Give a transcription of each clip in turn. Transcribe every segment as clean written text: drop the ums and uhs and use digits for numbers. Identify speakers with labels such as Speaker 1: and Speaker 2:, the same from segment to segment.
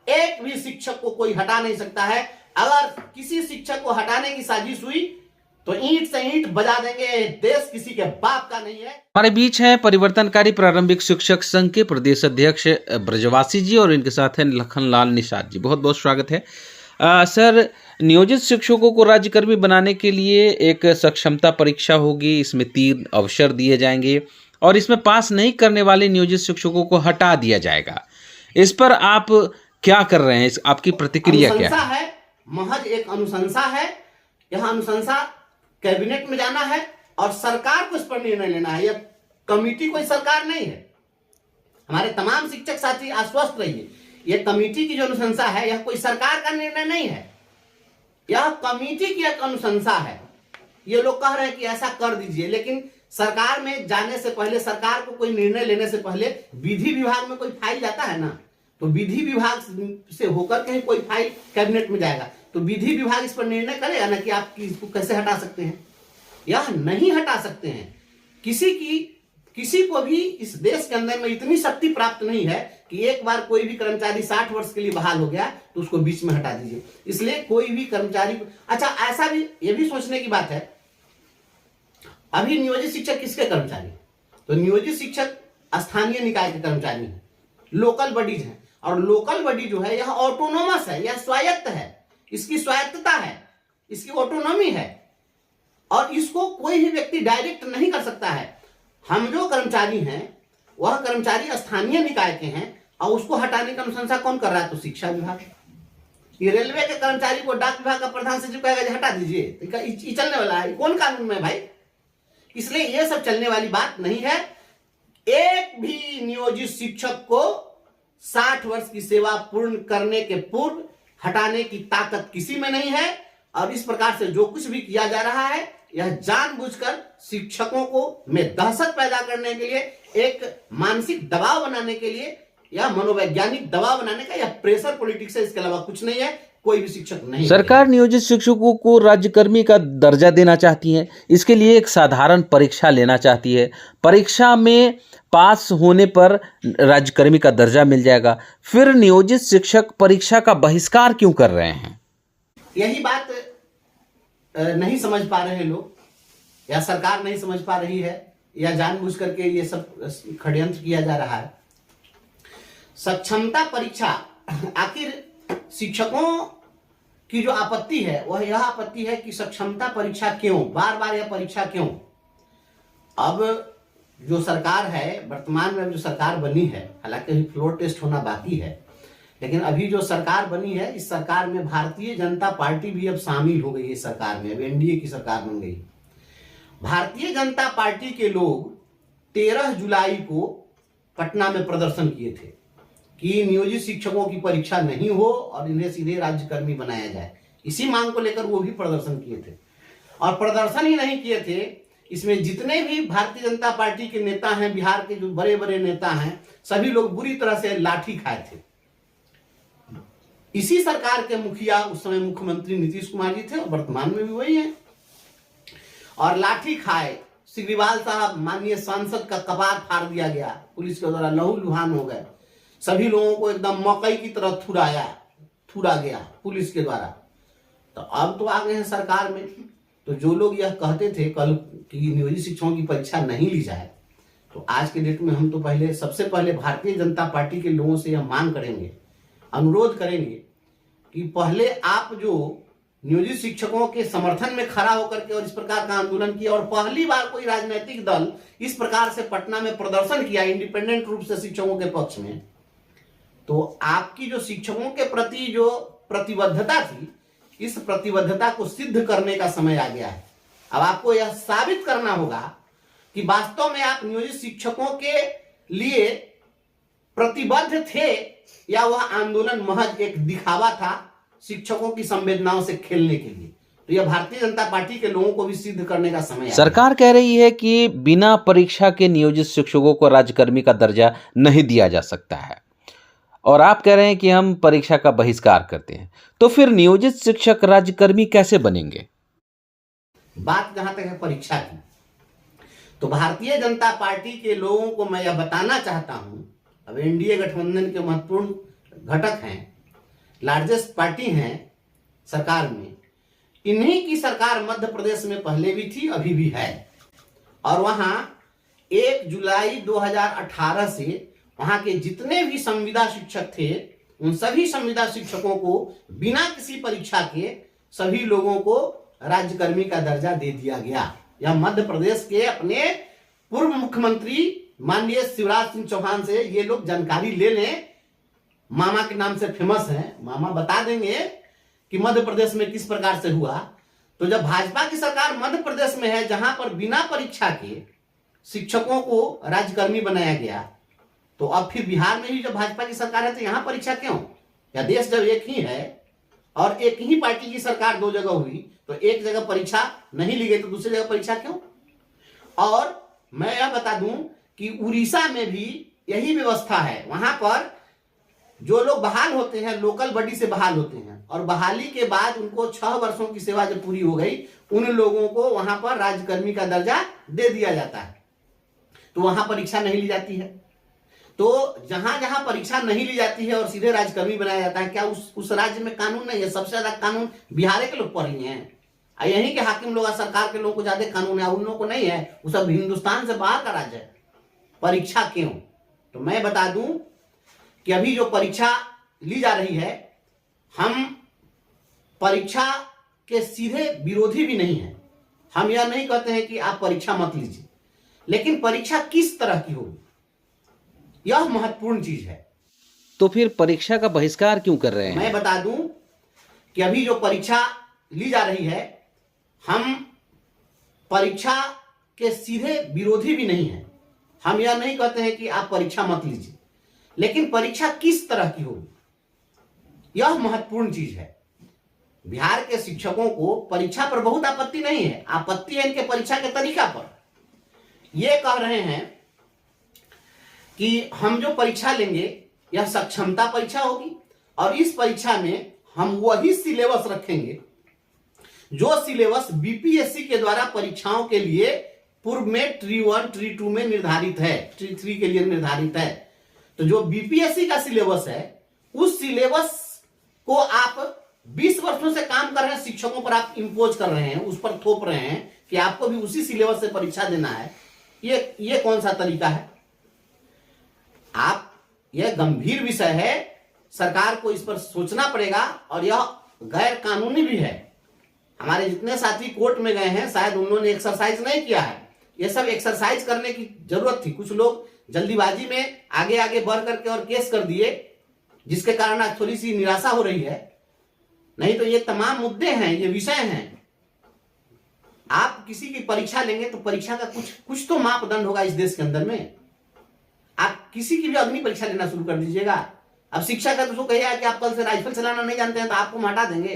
Speaker 1: एक भी शिक्षक को कोई हटा नहीं सकता है। अगर किसी शिक्षक को हटाने की साजिश हुई तो ईंट से ईंट बजा देंगे। देश किसी के बाप का नहीं है।
Speaker 2: हमारे बीच हैं परिवर्तनकारी प्रारंभिक शिक्षक संघ के प्रदेश अध्यक्ष ब्रजवासी जी और इनके साथ हैं लखनलाल निषाद जी। बहुत बहुत स्वागत है। सर, नियोजित शिक्षकों को राज्यकर्मी बनाने के लिए एक सक्षमता परीक्षा होगी, इसमें 3 अवसर दिए जाएंगे और इसमें पास नहीं करने वाले नियोजित शिक्षकों को हटा दिया जाएगा। इस पर आप क्या कर रहे हैं? आपकी प्रतिक्रिया क्या
Speaker 1: है? महज एक अनुशंसा है। यह अनुशंसा कैबिनेट में जाना है और सरकार को इस पर निर्णय लेना है। यह कमेटी कोई सरकार नहीं है। हमारे तमाम शिक्षक साथी आश्वस्त रहिए, यह कमेटी की जो अनुशंसा है यह कोई सरकार का निर्णय नहीं है, यह कमेटी की एक अनुशंसा है। ये लोग कह रहे हैं कि ऐसा कर दीजिए, लेकिन सरकार में जाने से पहले, सरकार को कोई निर्णय लेने से पहले विधि विभाग में कोई फाइल जाता है ना, तो विधि विभाग से होकर कहीं कोई फाइल कैबिनेट में जाएगा तो विधि विभाग इस पर निर्णय करेगा ना कि आप इसको कैसे हटा सकते हैं या नहीं हटा सकते हैं। किसी को भी इस देश के अंदर में इतनी शक्ति प्राप्त नहीं है कि एक बार कोई भी कर्मचारी 60 वर्ष के लिए बहाल हो गया तो उसको बीच में हटा दीजिए। इसलिए कोई भी कर्मचारी अच्छा, ऐसा भी ये भी सोचने की बात है, अभी नियोजित शिक्षक किसके कर्मचारी? तो नियोजित शिक्षक स्थानीय निकाय के कर्मचारी हैं, लोकल बॉडीज हैं। और लोकल बॉडी जो है यह ऑटोनोमस है, यह स्वायत्त है, इसकी स्वायत्तता है, इसकी ऑटोनॉमी है और इसको कोई भी व्यक्ति डायरेक्ट नहीं कर सकता है। हम जो कर्मचारी हैं वह कर्मचारी स्थानीय निकाय के हैं और उसको हटाने का अनुशंसा कौन कर रहा है? तो शिक्षा विभाग। ये रेलवे के कर्मचारी को डाक विभाग का प्रधान सचिव कहेगा हटा दीजिए, तो चलने वाला है? कौन कानून में भाई? इसलिए ये सब चलने वाली बात नहीं है। एक भी नियोजित शिक्षक को 60 वर्ष की सेवा पूर्ण करने के पूर्व हटाने की ताकत किसी में नहीं है। और इस प्रकार से जो कुछ भी किया जा रहा है यह जानबूझकर शिक्षकों को में दहशत पैदा करने के लिए, एक मानसिक दबाव बनाने के लिए या मनोवैज्ञानिक दबाव बनाने का, यह प्रेशर पॉलिटिक्स है, इसके अलावा कुछ नहीं है। कोई भी शिक्षक नहीं।
Speaker 2: सरकार नियोजित शिक्षकों को राज्यकर्मी का दर्जा देना चाहती है, इसके लिए एक साधारण परीक्षा लेना चाहती है। परीक्षा में पास होने पर राज्यकर्मी का दर्जा मिल जाएगा। फिर नियोजित शिक्षक परीक्षा का बहिष्कार क्यों कर रहे हैं?
Speaker 1: यही बात नहीं समझ पा रहे लोग, या सरकार नहीं समझ पा रही है, या जानबूझ करके ये सब षड्यंत्र किया जा रहा है। सक्षमता परीक्षा, आखिर शिक्षकों की जो आपत्ति है वह यह आपत्ति है कि सक्षमता परीक्षा क्यों, बार बार यह परीक्षा क्यों? अब जो सरकार है, वर्तमान में जो सरकार बनी है, हालांकि अभी फ्लोर टेस्ट होना बाकी है, लेकिन अभी जो सरकार बनी है इस सरकार में भारतीय जनता पार्टी भी अब शामिल हो गई है। इस सरकार में अब एनडीए की सरकार बन गई। भारतीय जनता पार्टी के लोग 13 जुलाई को पटना में प्रदर्शन किए थे कि नियोजित शिक्षकों की परीक्षा नहीं हो और इन्हें सीधे राज्यकर्मी बनाया जाए। इसी मांग को लेकर वो भी प्रदर्शन किए थे। और प्रदर्शन ही नहीं किए थे, इसमें जितने भी भारतीय जनता पार्टी के नेता हैं, बिहार के जो बड़े बड़े नेता हैं, सभी लोग बुरी तरह से लाठी खाए थे। इसी सरकार के मुखिया उस समय मुख्यमंत्री नीतीश कुमार जी थे और वर्तमान में भी वही हैं। और लाठी खाए सिग्रीवाल साहब, माननीय सांसद का कपार फाड़ दिया गया, पुलिस के द्वारा लहूलुहान हो गए। सभी लोगों को एकदम मकई की तरह थुड़ा गया पुलिस के द्वारा। तो अब तो आ गए हैं सरकार में। तो जो लोग यह कहते थे कल कि नियोजित शिक्षकों की परीक्षा नहीं ली जाए, तो आज के डेट में हम तो सबसे पहले भारतीय जनता पार्टी के लोगों से यह मांग करेंगे, अनुरोध करेंगे कि पहले आप जो नियोजित शिक्षकों के समर्थन में खड़ा होकर के और इस प्रकार का आंदोलन किया, और पहली बार कोई राजनीतिक दल इस प्रकार से पटना में प्रदर्शन किया इंडिपेंडेंट रूप से शिक्षकों के पक्ष में, तो आपकी जो शिक्षकों के प्रति जो प्रतिबद्धता थी, इस प्रतिबद्धता को सिद्ध करने का समय आ गया है। अब आपको यह साबित करना होगा कि वास्तव में आप नियोजित शिक्षकों के लिए प्रतिबद्ध थे या वह आंदोलन महज एक दिखावा था शिक्षकों की संवेदनाओं से खेलने के लिए। तो यह भारतीय जनता पार्टी के लोगों को भी सिद्ध करने का समय है।
Speaker 2: सरकार कह रही है कि बिना परीक्षा के नियोजित शिक्षकों को राज्यकर्मी का दर्जा नहीं दिया जा सकता है, और आप कह रहे हैं कि हम परीक्षा का बहिष्कार करते हैं। तो फिर नियोजित शिक्षक राज्यकर्मी कैसे बनेंगे?
Speaker 1: बात जहां तक है परीक्षा की, तो भारतीय जनता पार्टी के लोगों को मैं यह बताना चाहता हूं, अब एनडीए गठबंधन के महत्वपूर्ण घटक हैं लार्जेस्ट पार्टी हैं सरकार में, इन्हीं की सरकार मध्य प्रदेश में पहले भी थी, अभी भी है। और वहां 1 जुलाई 2018 से वहां के जितने भी संविदा शिक्षक थे, उन सभी संविदा शिक्षकों को बिना किसी परीक्षा के सभी लोगों को राज्यकर्मी का दर्जा दे दिया गया। यह मध्य प्रदेश के अपने पूर्व मुख्यमंत्री माननीय शिवराज सिंह चौहान से ये लोग जानकारी ले लें। मामा के नाम से फेमस हैं, मामा बता देंगे कि मध्य प्रदेश में किस प्रकार से हुआ। तो जब भाजपा की सरकार मध्य प्रदेश में है, जहां पर बिना परीक्षा के शिक्षकों को राज्यकर्मी बनाया गया, तो अब फिर बिहार में भी जब भाजपा की सरकार है तो यहां परीक्षा क्यों? या देश जब एक ही है और एक ही पार्टी की सरकार 2 जगह हुई, तो एक जगह परीक्षा नहीं ली गई तो दूसरी जगह परीक्षा क्यों? और मैं यह बता दूं कि उड़ीसा में भी यही व्यवस्था है। वहां पर जो लोग बहाल होते हैं, लोकल बॉडी से बहाल होते हैं, और बहाली के बाद उनको 6 वर्षों की सेवा जब पूरी हो गई, उन लोगों को वहां पर राज्यकर्मी का दर्जा दे दिया जाता है। तो वहां परीक्षा नहीं ली जाती है। तो जहां जहां परीक्षा नहीं ली जाती है और सीधे राज्यकर्मी बनाया जाता है, क्या उस राज्य में कानून नहीं है? सबसे ज्यादा कानून बिहार के लोग पढ़ रहे हैं, यहीं के हाकिम लोग, सरकार के लोगों को ज्यादा कानून है, उन लोगों को नहीं है। वो सब हिंदुस्तान से बाहर का राज्य है। परीक्षा क्यों? तो मैं बता दूं कि अभी जो परीक्षा ली जा रही है, हम परीक्षा के सीधे विरोधी भी नहीं है। हम यह नहीं कहते हैं कि आप परीक्षा मत लीजिए, लेकिन परीक्षा किस तरह की होगी, यह महत्वपूर्ण चीज है।
Speaker 2: तो फिर परीक्षा का बहिष्कार क्यों कर रहे हैं?
Speaker 1: मैं बता दूं कि अभी जो परीक्षा ली जा रही है, हम परीक्षा के सीधे विरोधी भी नहीं है। हम यह नहीं कहते हैं कि आप परीक्षा मत लीजिए, लेकिन परीक्षा किस तरह की होगी, यह महत्वपूर्ण चीज है। बिहार के शिक्षकों को परीक्षा पर बहुत आपत्ति नहीं है, आपत्ति है इनके परीक्षा के तरीका पर। ये कह रहे हैं कि हम जो परीक्षा लेंगे यह सक्षमता परीक्षा होगी, और इस परीक्षा में हम वही सिलेबस रखेंगे जो सिलेबस बीपीएससी के द्वारा परीक्षाओं के लिए पूर्व में ट्री 1 ट्री 2 में निर्धारित है, ट्री 3 के लिए निर्धारित है। तो जो बीपीएससी का सिलेबस है, उस सिलेबस को आप 20 वर्षों से काम कर रहे हैं शिक्षकों पर आप इंपोज कर रहे हैं, उस पर थोप रहे हैं कि आपको भी उसी सिलेबस से परीक्षा देना है। ये कौन सा तरीका है? यह गंभीर विषय है, सरकार को इस पर सोचना पड़ेगा, और यह गैर कानूनी भी है। हमारे जितने साथी कोर्ट में गए हैं, शायद उन्होंने एक्सरसाइज नहीं किया है। यह सब एक्सरसाइज करने की जरूरत थी। कुछ लोग जल्दीबाजी में आगे आगे बढ़ करके और केस कर दिए, जिसके कारण आज थोड़ी सी निराशा हो रही है। नहीं तो ये तमाम मुद्दे हैं, ये विषय हैं। आप किसी की परीक्षा लेंगे तो परीक्षा का कुछ तो मापदंड होगा इस देश के अंदर में। आप किसी की भी अग्नि परीक्षा लेना शुरू कर दीजिएगा। अब शिक्षक है तो उसको कहिएगा कि आप कल से राइफल चलाना नहीं जानते हैं तो आपको हम हटा देंगे।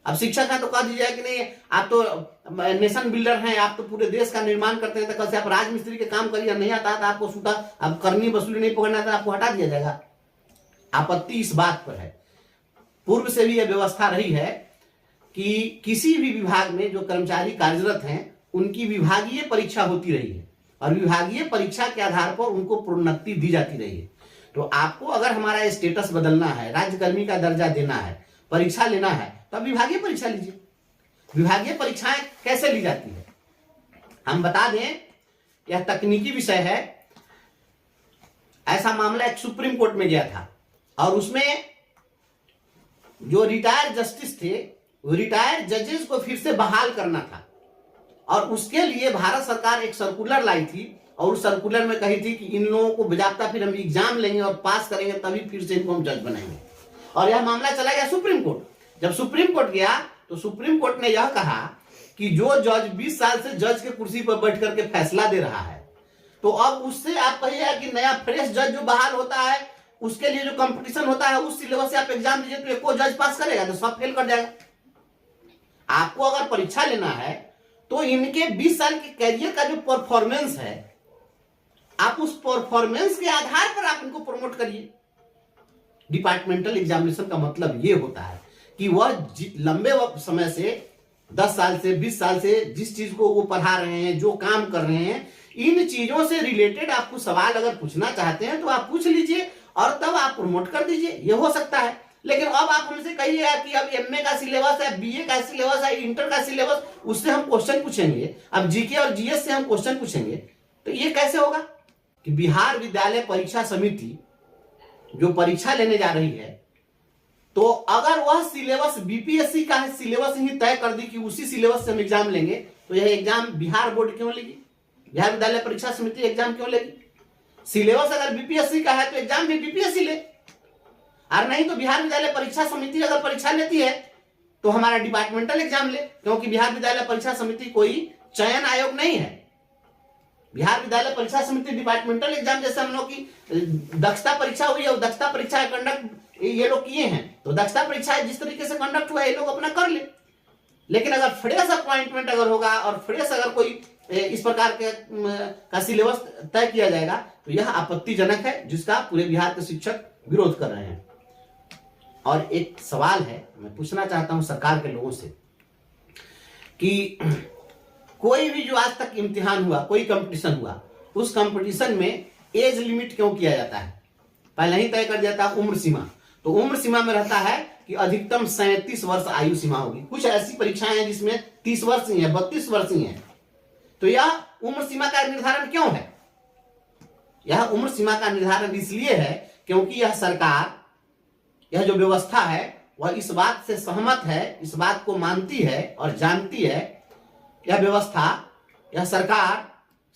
Speaker 1: अब शिक्षक है तो कह दीजिएगा कि नहीं, आप तो नेशन बिल्डर हैं, आप तो पूरे देश का निर्माण करते हैं, तो कल से आप राजमिस्त्री के काम करिए, नहीं आता था आपको सूटा, अब करनी वसूली नहीं पकड़ना था, आपको हटा दिया जाएगा। आपत्ति इस बात पर है। पूर्व से भी यह व्यवस्था रही है कि किसी भी विभाग में जो कर्मचारी कार्यरत हैं, उनकी विभागीय परीक्षा होती रही है, और विभागीय परीक्षा के आधार पर उनको प्रोन्नति दी जाती रही है। तो आपको अगर हमारा स्टेटस बदलना है, राज्यकर्मी का दर्जा देना है, परीक्षा लेना है, तो आप विभागीय परीक्षा लीजिए। विभागीय परीक्षाएं कैसे ली जाती है हम बता दें, यह तकनीकी विषय है। ऐसा मामला एक सुप्रीम कोर्ट में गया था, और उसमें जो रिटायर्ड जस्टिस थे, वो रिटायर्ड जजेस को फिर से बहाल करना था, और उसके लिए भारत सरकार एक सर्कुलर लाई थी, और उस सर्कुलर में कही थी कि इन लोगों को बजाबता फिर हम एग्जाम लेंगे और पास करेंगे, तभी फिर से इनको हम जज बनाएंगे। और यह मामला चला गया सुप्रीम कोर्ट। जब सुप्रीम कोर्ट गया तो सुप्रीम कोर्ट ने यह कहा कि जो जज 20 साल से जज के कुर्सी पर बैठ करके फैसला दे रहा है, तो अब उससे आप कहिए कि नया फ्रेश जज जो बहाल होता है, उसके लिए जो कंपटीशन होता है, उस सिलेबस से आप एग्जाम दीजिए तो एको जज पास करेगा तो सब फेल कर जाएगा। आपको अगर परीक्षा लेना है तो इनके 20 साल के कैरियर का जो परफॉर्मेंस है, आप उस परफॉर्मेंस के आधार पर आप इनको प्रमोट करिए। डिपार्टमेंटल एग्जामिनेशन का मतलब यह होता है कि वह लंबे समय से 10 साल से 20 साल से जिस चीज को वो पढ़ा रहे हैं, जो काम कर रहे हैं, इन चीजों से रिलेटेड आपको सवाल अगर पूछना चाहते हैं तो आप पूछ लीजिए और तब आप प्रमोट कर दीजिए। यह हो सकता है। लेकिन अब आप हमसे कहिए कि अब एमए का सिलेबस है, बीए का सिलेबस है, इंटर का सिलेबस, उससे हम क्वेश्चन पूछेंगे, अब जीके और जीएस से हम क्वेश्चन पूछेंगे, तो ये कैसे होगा कि बिहार विद्यालय परीक्षा समिति जो परीक्षा लेने जा रही है, तो अगर वह सिलेबस बीपीएससी का है, सिलेबस ही तय कर दी कि उसी सिलेबस से हम एग्जाम लेंगे, तो यह एग्जाम बिहार बोर्ड क्यों लेगी, बिहार विद्यालय परीक्षा समिति एग्जाम क्यों लेगी? सिलेबस अगर बीपीएससी का है तो एग्जाम भी बीपीएससी ले, और नहीं तो बिहार विद्यालय परीक्षा समिति अगर परीक्षा लेती है तो हमारा डिपार्टमेंटल एग्जाम ले, क्योंकि बिहार विद्यालय परीक्षा समिति कोई चयन आयोग नहीं है। बिहार विद्यालय परीक्षा समिति डिपार्टमेंटल एग्जाम जैसे हम लोग की दक्षता परीक्षा हुई है, दक्षता परीक्षा कंडक्ट ये लोग किए हैं, तो दक्षता परीक्षा जिस तरीके से कंडक्ट हुआ है ये लोग अपना कर ले। लेकिन अगर फ्रेश अपॉइंटमेंट अगर होगा और फ्रेश अगर कोई इस प्रकार के का सिलेबस तय किया जाएगा तो यह आपत्तिजनक है, जिसका पूरे बिहार के शिक्षक विरोध कर रहे हैं। और एक सवाल है, मैं पूछना चाहता हूं सरकार के लोगों से कि कोई भी जो आज तक इम्तिहान हुआ, कोई कंपटीशन हुआ, उस कंपटीशन में एज लिमिट क्यों किया जाता है? पहले ही तय कर दिया था उम्र सीमा, तो उम्र सीमा में रहता है कि अधिकतम 37 वर्ष आयु सीमा होगी। कुछ ऐसी परीक्षाएं हैं जिसमें 30 वर्ष ही है, 32 वर्ष ही है, तो यह उम्र सीमा का निर्धारण क्यों है? यह उम्र सीमा का निर्धारण इसलिए है क्योंकि यह सरकार, यह जो व्यवस्था है वह इस बात से सहमत है, इस बात को मानती है और जानती है, यह व्यवस्था, यह सरकार,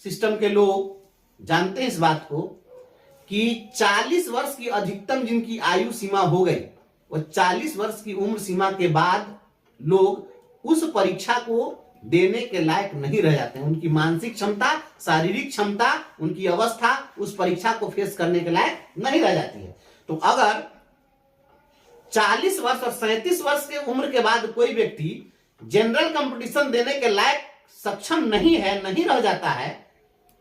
Speaker 1: सिस्टम के लोग जानते हैं इस बात को कि 40 वर्ष की अधिकतम जिनकी आयु सीमा हो गई, वह 40 वर्ष की उम्र सीमा के बाद लोग उस परीक्षा को देने के लायक नहीं रह जाते हैं। उनकी मानसिक क्षमता, शारीरिक क्षमता, उनकी अवस्था उस परीक्षा को फेस करने के लायक नहीं रह जाती है। तो अगर 40 वर्ष और 37 वर्ष के उम्र के बाद कोई व्यक्ति जनरल कंपटीशन देने के लायक सक्षम नहीं है, नहीं रह जाता है,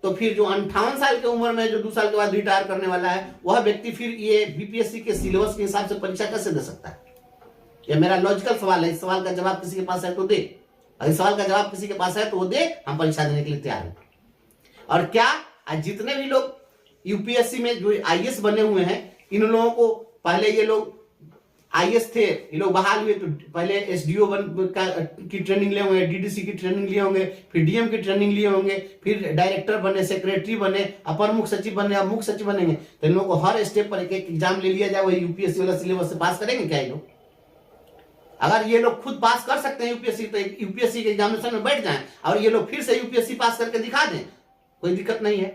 Speaker 1: तो फिर जो 58 साल की उम्र में जो 2 साल के बाद रिटायर करने वाला है, वह व्यक्ति फिर ये बीपीएससी के सिलेबस के हिसाब से परीक्षा कैसे दे सकता है? यह मेरा लॉजिकल सवाल है। इस सवाल का जवाब किसी के पास है तो दे, अगर इस सवाल का जवाब किसी के पास है तो वो दे, हम परीक्षा देने के लिए तैयार हैं। और क्या आज जितने भी लोग यूपीएससी में जो आईएएस बने हुए हैं, इन लोगों को पहले ये लोग आईएएस थे, ये लोग बहाल हुए तो पहले एसडीओ की ट्रेनिंग लिए होंगे, डीडीसी की ट्रेनिंग लिए होंगे, फिर डीएम की ट्रेनिंग लिए होंगे, फिर डायरेक्टर बने, सेक्रेटरी बने, अपर मुख्य सचिव बने, अब मुख्य सचिव बनेंगे, तो इन लोगों को हर स्टेप पर एक एक एग्जाम ले लिया जाए, वही यूपीएससी वाला सिलेबस से पास करेंगे क्या ये लोग? अगर ये लोग खुद पास कर सकते हैं यूपीएससी, तो यूपीएससी के एग्जामिनेशन में बैठ जाएं और ये लोग फिर से यूपीएससी पास करके दिखा दें, कोई दिक्कत नहीं है।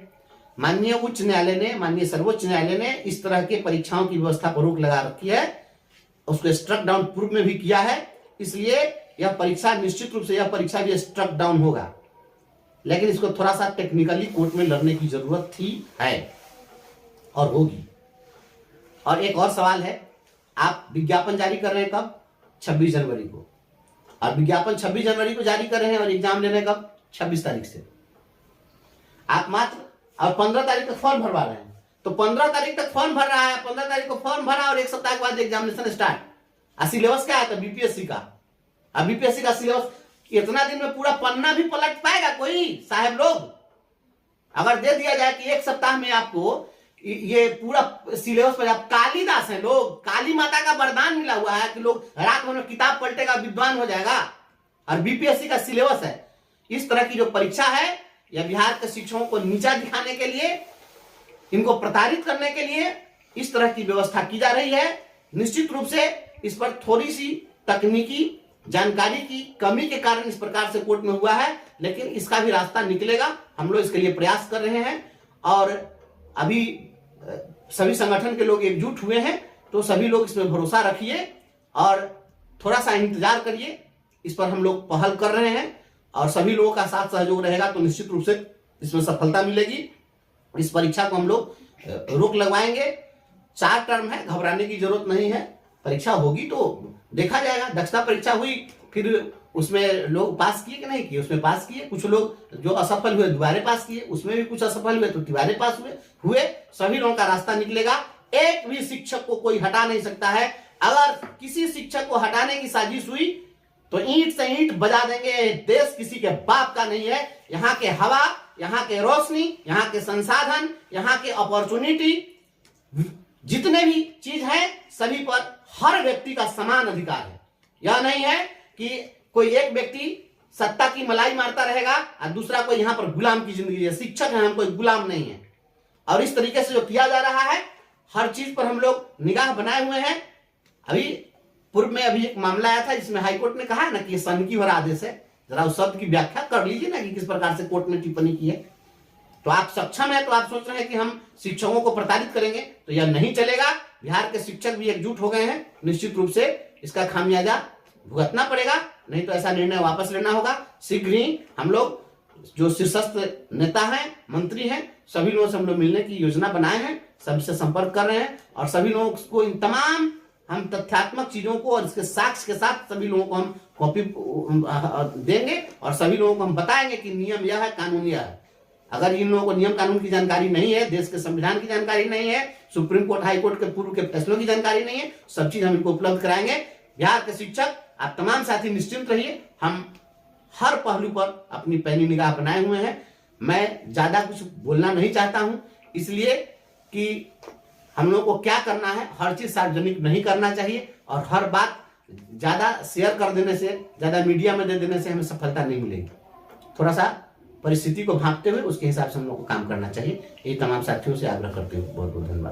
Speaker 1: माननीय उच्च न्यायालय ने, माननीय सर्वोच्च न्यायालय ने इस तरह के परीक्षाओं की व्यवस्था पर रोक लगा रखी है, उसको स्ट्रक डाउन पूर्व में भी किया है, इसलिए यह परीक्षा निश्चित रूप से यह परीक्षा भी स्ट्रक डाउन होगा। लेकिन इसको थोड़ा सा टेक्निकली कोर्ट में लड़ने की जरूरत थी, है और होगी। और एक और सवाल है, आप विज्ञापन जारी कर रहे हैं कब? 26 जनवरी को, और विज्ञापन 26 जनवरी को जारी कर रहे हैं और एग्जाम लेने कब? 26 तारीख से। आप मात्र और 15 तारीख तक फॉर्म भरवा रहे हैं, तो 15 तारीख तक फॉर्म भर रहा है, 15 तारीख को फॉर्म भरा और एक सप्ताह के बाद एग्जामिनेशन स्टार्ट। सिलेबस क्या है? तो बीपीएससी का। अब बीपीएससी का सिलेबस इतना दिन में पूरा पन्ना भी पलट पाएगा कोई साहब लोग? अगर दे दिया जाए कि एक सप्ताह में आपको ये पूरा सिलेबस पर, आप कालिदास हैं लोग, काली माता का वरदान मिला हुआ है कि लोग रात भर में किताब पलटेगा, विद्वान हो जाएगा, और बीपीएससी का सिलेबस है। इस तरह की जो परीक्षा है, यह बिहार के शिक्षकों को नीचा दिखाने के लिए, इनको प्रताड़ित करने के लिए इस तरह की व्यवस्था की जा रही है। निश्चित रूप से इस पर थोड़ी सी तकनीकी जानकारी की कमी के कारण इस प्रकार से कोर्ट में हुआ है, लेकिन इसका भी रास्ता निकलेगा। हम लोग इसके लिए प्रयास कर रहे हैं और अभी सभी संगठन के लोग एकजुट हुए हैं, तो सभी लोग इसमें भरोसा रखिए और थोड़ा सा इंतजार करिए। इस पर हम लोग पहल कर रहे हैं और सभी लोगों का साथ सहयोग रहेगा तो निश्चित रूप से इसमें सफलता मिलेगी। इस परीक्षा को हम लोग रोक लगवाएंगे। 4 टर्म है, घबराने की जरूरत नहीं है। परीक्षा होगी तो देखा जाएगा। दक्षता परीक्षा हुई, फिर उसमें लोग पास किए कि नहीं किए, उसमें पास किए। कुछ लोग जो असफल हुए दोबारा पास किए, उसमें भी कुछ असफल हुए तो तिबारे पास हुए। सभी लोगों का रास्ता निकलेगा। एक भी शिक्षक को कोई हटा नहीं सकता है। अगर किसी शिक्षक को हटाने की साजिश हुई तो ईंट से ईंट बजा देंगे। देश किसी के बाप का नहीं है। यहाँ के हवा, यहाँ के रोशनी, यहाँ के संसाधन, यहाँ के अपॉर्चुनिटी, जितने भी चीज है सभी पर हर व्यक्ति का समान अधिकार है। यह नहीं है कि कोई एक व्यक्ति सत्ता की मलाई मारता रहेगा और दूसरा कोई यहां पर गुलाम की जिंदगी है। शिक्षक है, हम कोई गुलाम नहीं है। और इस तरीके से जो किया जा रहा है, हर चीज पर हम लोग निगाह बनाए हुए हैं। अभी पूर्व में अभी एक मामला आया था जिसमें हाईकोर्ट ने कहा ना कि ये सनकी भरा आदेश है। जरा उस शब्द की व्याख्या कर लीजिए ना कि किस प्रकार से कोर्ट ने टिप्पणी की है। तो आप सक्षम है तो आप सोच रहे हैं कि हम शिक्षकों को प्रताड़ित करेंगे, तो यह नहीं चलेगा। बिहार के शिक्षक भी एकजुट हो गए हैं। निश्चित रूप से इसका खामियाजा भुगतना पड़ेगा, नहीं तो ऐसा निर्णय वापस लेना होगा। शीघ्र ही हम लोग जो शीर्षस्थ नेता हैं, मंत्री हैं, सभी लोगों से हम लोग मिलने की योजना बनाए हैं, सभी से संपर्क कर रहे हैं और सभी लोगों को इन तमाम हम तथ्यात्मक चीजों को और इसके साक्ष्य के साथ सभी लोगों को हम कॉपी देंगे और सभी लोगों को हम बताएंगे कि नियम यह है, कानून यह है। अगर इन लोगों को नियम कानून की जानकारी नहीं है, देश के संविधान की जानकारी नहीं है, सुप्रीम कोर्ट हाई कोर्ट के पूर्व के फैसलों की जानकारी नहीं है, सब चीज हम इनको उपलब्ध कराएंगे। बिहार के शिक्षक, आप तमाम साथी निश्चिंत रहिए, हम हर पहलू पर अपनी पैनी निगाह बनाए हुए हैं। मैं ज्यादा कुछ बोलना नहीं चाहता हूं, इसलिए कि हम लोग को क्या करना है, हर चीज सार्वजनिक नहीं करना चाहिए और हर बात ज्यादा शेयर कर देने से, ज्यादा मीडिया में दे देने से हमें सफलता नहीं मिलेगी। थोड़ा सा परिस्थिति को भांपते हुए उसके हिसाब से हम लोग को काम करना चाहिए। ये तमाम साथियों से आग्रह करते हुए बहुत बहुत धन्यवाद।